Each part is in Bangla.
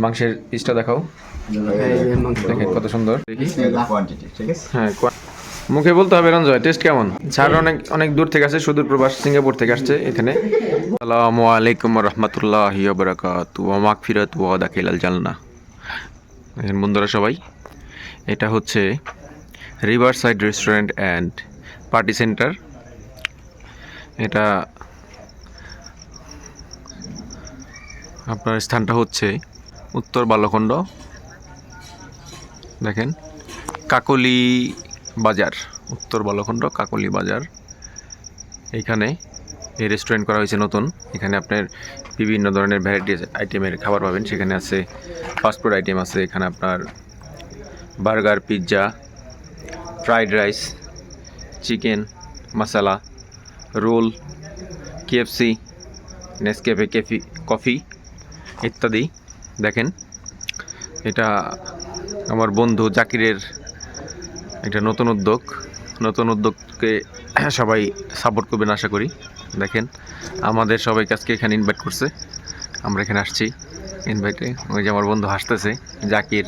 মাংসের পিসটা দেখাও। দেখেন কত সুন্দর। হ্যাঁ, মুখে বলতে হবে রঞ্জয়, টেস্ট কেমন? স্যার অনেক অনেক দূর থেকে আসছে, সুদূর প্রবাস সিঙ্গাপুর থেকে আসছে এখানে। আসসালামু আলাইকুম রহমতুল্লাহি ওয়া বারাকাতুহু ওয়া মাগফিরাতু ওয়া দাখিলাল জান্নাহ। দেখেন বন্ধুরা সবাই, এটা হচ্ছে river side restaurant and party centre. এটা আপনার স্থানটা হচ্ছে উত্তর বালখণ্ড। দেখেন কাকলি বাজার, উত্তর বালখণ্ড কাকলি বাজার। এইখানে এই রেস্টুরেন্ট করা হয়েছে নতুন। এখানে আপনার বিভিন্ন ধরনের ভ্যারাইটিস আইটেমের খাবার পাবেন। সেখানে আছে ফাস্টফুড আইটেম আছে, এখানে আপনার burger, pizza, fried rice, chicken masala, roll, KFC, Nescafe coffee ইত্যাদি। দেখেন এটা আমার বন্ধু জাকিরের একটা নতুন উদ্যোগকে সবাই সাপোর্ট করবেন আশা করি। দেখেন আমাদের সবাইকে আজকে এখানে ইনভাইট করছে, আমরা এখানে আসছি ইনভাইটে। ওই যে আমার বন্ধু হাসতেছে জাকির,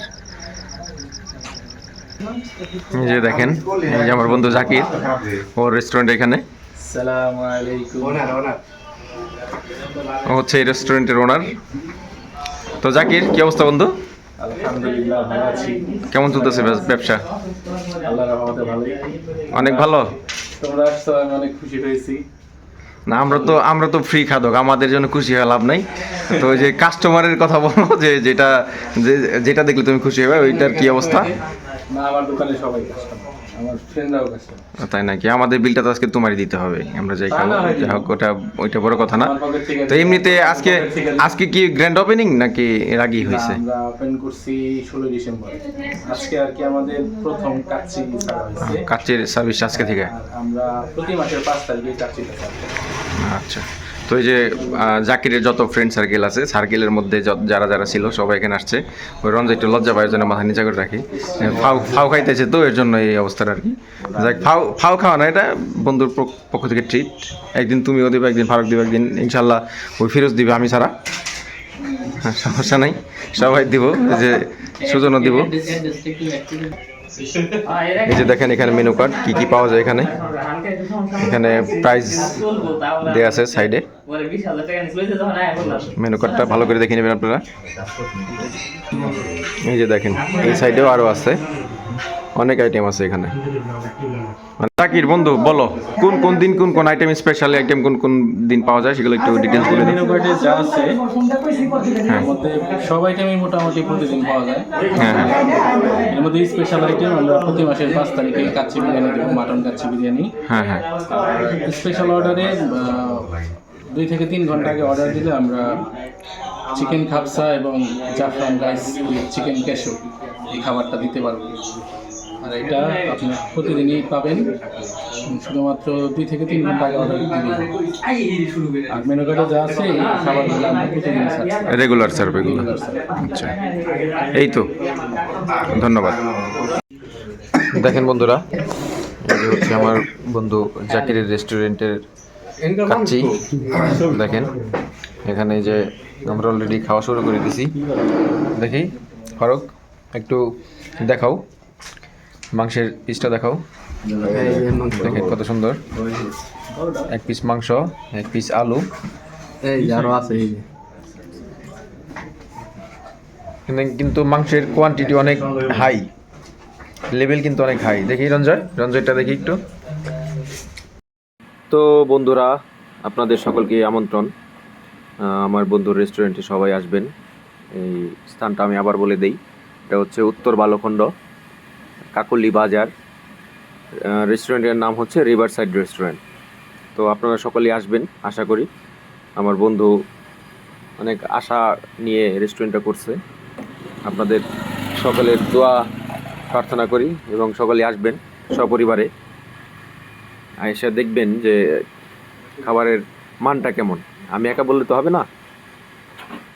এই যে দেখেন এই যে আমার বন্ধু জাকির, ওর রেস্টুরেন্ট এখানে। আসসালামু আলাইকুম। ও হচ্ছে এই রেস্টুরেন্টের ওনার। তো জাকির, কি অবস্থা বন্ধু? আলহামদুলিল্লাহ ভালো আছি। কেমন চলতেছে ব্যবসা? আল্লাহর রহমতে ভালোই। অনেক ভালো। তোমরা আসছো, আমি অনেক খুশি হয়েছি। না, আমরা তো ফ্রি খাদক, আমাদের জন্য খুশি হয়ে লাভ নাই। তো ওই যে কাস্টমারের কথা বলো, যে যেটা দেখলে তুমি খুশি হবে, ওইটার কি অবস্থা? না, আমার দোকানে সবাই কাস্টমার, আমার ফ্রেন্ডরাও কাস্টমার। তাই নাকি? আমাদের বিলটা তো আজকে তোমারই দিতে হবে, আমরা যাই খাবো। যাই হোক, ওইটা বড় কথা না। তো এমনিতে আজকে কি গ্র্যান্ড ওপেনিং নাকি এর আগেই হয়েছে? আমরা ওপেন করছি 16 ডিসেম্বর। আজকে আর কি আমাদের প্রথম কাচ্চি ছাড়া হয়েছে। কাচ্চির সার্ভিস আজকে থেকে? আর আমরা প্রতি মাসের 5 তারিখে কাচ্চিটা ছাড়বো। আচ্ছা। তো এই যে জাকিরের যত ফ্রেন্ড সার্কেল আছে, সার্কেলের মধ্যে যারা যারা ছিল সবাই এখানে আসছে। ওই রঞ্জ একটু লজ্জা পাওয়ার জন্য মাথা নিচা করে রাখি, ফাউ খাইতেছে তো এর জন্য এই অবস্থাটা আর কি। যাক, ফাউ খাওয়া না, এটা বন্ধুর পক্ষ থেকে ট্রিট। একদিন তুমিও দিবে, একদিন ফারুক দিবে, একদিন ইনশাল্লাহ ওই ফিরোজ দিবে, আমি ছাড়া। হ্যাঁ, সমস্যা নাই, সবাই দিব। এই যে সুজনও দিব। এই যে দেখেন এখানে মেনু কার্ড, কি কি পাওয়া যায় এখানে। এখানে প্রাইস দেওয়া আছে সাইডে। মেনু কার্ডটা ভালো করে দেখে নেবেন আপনারা। এই যে দেখেন এই সাইডেও আরও আছে, অনেক আইটেম আছে এখানে। জাকির বন্ধু, বলো কোন কোন দিন কোন আইটেম, স্পেশাল আইটেম কোন দিন পাওয়া যায়, সেগুলো একটু ডিটেলস বলে দিন। মেনু কার্ডে যা আছে এর মধ্যে সব আইটেমই মোটামুটি প্রতিদিন পাওয়া যায়। হ্যাঁ হ্যাঁ। এর মধ্যে স্পেশাল আইটেম আমরা প্রতি মাসের 5 তারিখে কাচ্চি বিরিয়ানি দেবো, মাটন কাচ্চি বিরিয়ানি। হ্যাঁ হ্যাঁ। স্পেশাল অর্ডারে 2 থেকে 3 ঘন্টা আগে অর্ডার দিলে আমরা চিকেন খাপসা এবং জাফরান রাইস চিকেন ক্যাশো এই খাবারটা দিতে পারবো। আর এটা আপনি প্রতিদিনই পাবেন, শুধুমাত্র 2 থেকে 3 ঘন্টা আগে অর্ডার দিবেন। আর মেনু কার্ডে যা আছে এই খাবারগুলো আমরা প্রতিদিন রেগুলার সার্ভ এগুলো। আচ্ছা, এই তো, ধন্যবাদ। দেখেন বন্ধুরা, এই যে হচ্ছে আমার বন্ধু জাকিরের রেস্টুরেন্টের কাচ্চি। দেখেন এখানে যে আমরা অলরেডি খাওয়া শুরু করে দিছি। দেখি ফারুক, একটু দেখাও মাংসের পিসটা দেখাও। দেখেন কত সুন্দর, এক পিস মাংস, এক পিস আলু, আরো আছে। এখানে কিন্তু মাংসের কোয়ান্টিটি অনেক হাই, লেভেল কিন্তু অনেক হাই। দেখি রঞ্জয়টা দেখি একটু। তো বন্ধুরা, আপনাদের সকলকে আমন্ত্রণ আমার বন্ধুর রেস্টুরেন্টে, সবাই আসবেন। এই স্থানটা আমি আবার বলে দেই, এটা হচ্ছে উত্তর বালখণ্ড কাকলি বাজার। রেস্টুরেন্টের নাম হচ্ছে রিভার সাইড রেস্টুরেন্ট। তো আপনারা সকলেই আসবেন আশা করি। আমার বন্ধু অনেক আশা নিয়ে রেস্টুরেন্টটা করছে, আপনাদের সকলের দোয়া প্রার্থনা করি এবং সকলে আসবেন সপরিবারে। এসে দেখবেন যে খাবারের মানটা কেমন। আমি একা বললে তো হবে না।